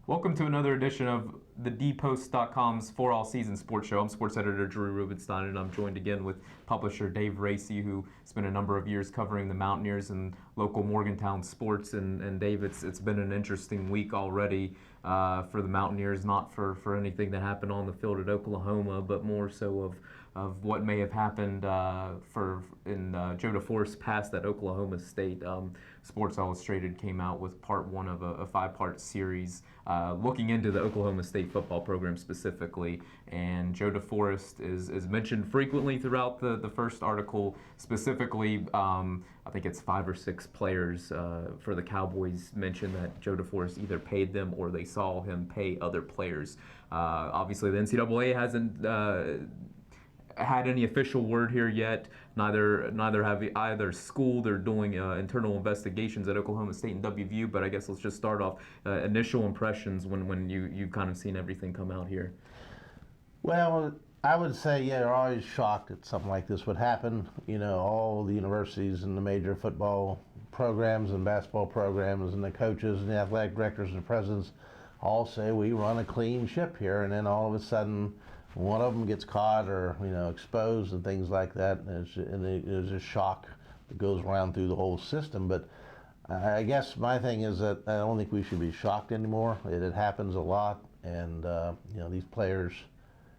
Welcome to another edition of the dpost.com's For All Seasons Sports Show. I'm sports editor Drew Rubenstein, and I'm joined again with publisher Dave Raese, who spent a number of years covering the Mountaineers and local Morgantown sports. And Dave, it's been an interesting week already for the Mountaineers, not for anything that happened on the field at Oklahoma, but more so of what may have happened in Joe DeForest's past at Oklahoma State. Sports Illustrated came out with part one of a five-part series looking into the Oklahoma State football program specifically, and Joe DeForest is mentioned frequently throughout the first article. Specifically, I think it's 5 or 6 players for the Cowboys mentioned that Joe DeForest either paid them or they saw him pay other players. Obviously, the NCAA hasn't had any official word here yet. Neither have either school. They're doing internal investigations at Oklahoma State and WVU. But I guess let's just start off initial impressions when you've kind of seen everything come out here. Well, I would say, yeah, you're always shocked that something like this would happen. You know, all the universities and the major football programs and basketball programs and the coaches and the athletic directors and the presidents all say we run a clean ship here, and then all of a sudden one of them gets caught or exposed and things like that, and there's a shock that goes around through the whole system. But I guess my thing is that I don't think we should be shocked anymore. It happens a lot, and these players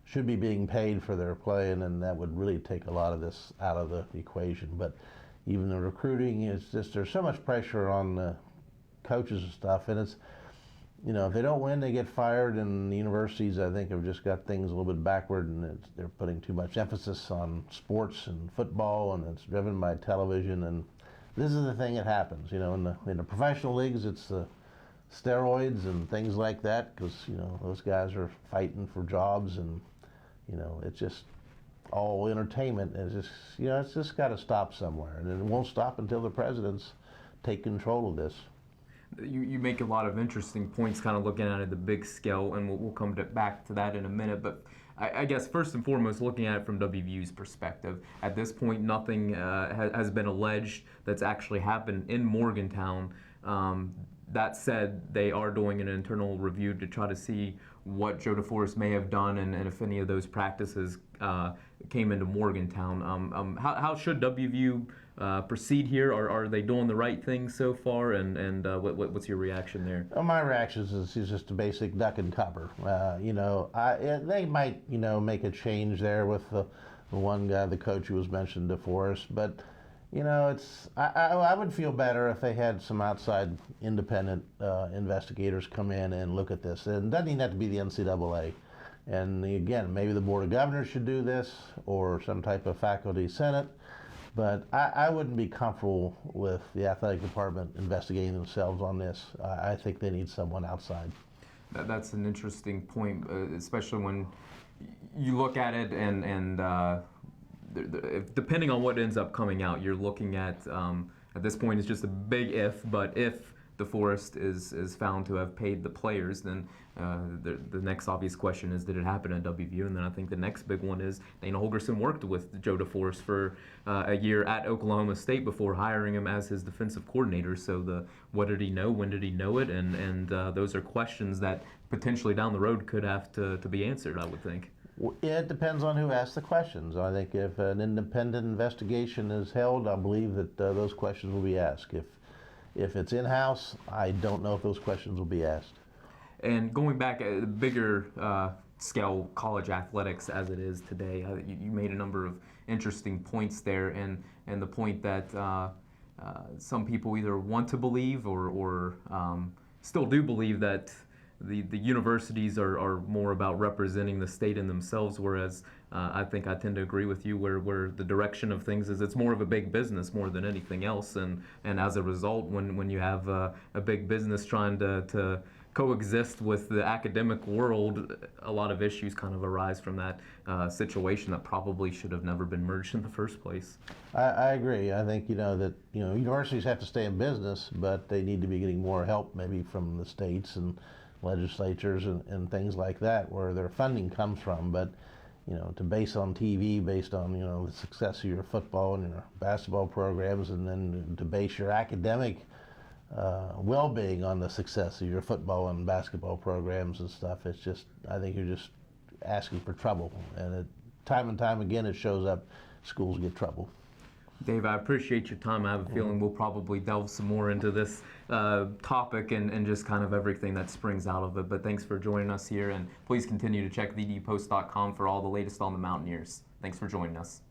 should be being paid for their play, and then that would really take a lot of this out of the equation. But even the recruiting is just, there's so much pressure on the coaches and stuff, and it's, if they don't win, they get fired, and the universities, I think, have just got things a little bit backward, and they're putting too much emphasis on sports and football, and it's driven by television. And this is the thing that happens, in the professional leagues, it's the steroids and things like that, because those guys are fighting for jobs, and it's just all entertainment. It's just got to stop somewhere, and it won't stop until the presidents take control of this. You make a lot of interesting points kind of looking at it the big scale, and we'll come back to that in a minute. But I guess first and foremost, looking at it from WVU's perspective, at this point nothing has been alleged that's actually happened in Morgantown. That said, they are doing an internal review to try to see what Joe DeForest may have done and if any of those practices came into Morgantown. How should WVU proceed here? Are they doing the right thing so far? And what's your reaction there? Well, my reaction is just a basic duck and cover. They might make a change there with the one guy, the coach who was mentioned, DeForest, but I would feel better if they had some outside independent investigators come in and look at this. And it doesn't even have to be the NCAA. And again, maybe the Board of Governors should do this, or some type of faculty senate. But I wouldn't be comfortable with the athletic department investigating themselves on this. I think they need someone outside. That's an interesting point, especially when you look at it and depending on what ends up coming out, you're looking at this point it's just a big if, but if DeForest is found to have paid the players, then the next obvious question is, did it happen at WVU? And then I think the next big one is, Dana Holgorsen worked with Joe DeForest for a year at Oklahoma State before hiring him as his defensive coordinator. So what did he know? When did he know it? And those are questions that potentially down the road could have to be answered, I would think. It depends on who asks the questions. I think if an independent investigation is held, I believe that those questions will be asked. If it's in-house, I don't know if those questions will be asked. And going back at the bigger scale, college athletics as it is today, you made a number of interesting points there, and the point that some people either want to believe or still do believe that the universities are more about representing the state and themselves, whereas I think I tend to agree with you where the direction of things is it's more of a big business more than anything else, and as a result, when you have a big business trying to coexist with the academic world, a lot of issues kind of arise from that situation that probably should have never been merged in the first place. I agree. I think that universities have to stay in business, but they need to be getting more help maybe from the states and legislatures and things like that, where their funding comes from. But to base on TV, based on the success of your football and your basketball programs, and then to base your academic well-being on the success of your football and basketball programs and stuff. It's just, I think you're just asking for trouble, and time and time again it shows up. Schools get trouble. Dave, I appreciate your time. I have a feeling we'll probably delve some more into this topic and just kind of everything that springs out of it. But thanks for joining us here, and please continue to check thedpost.com for all the latest on the Mountaineers. Thanks for joining us.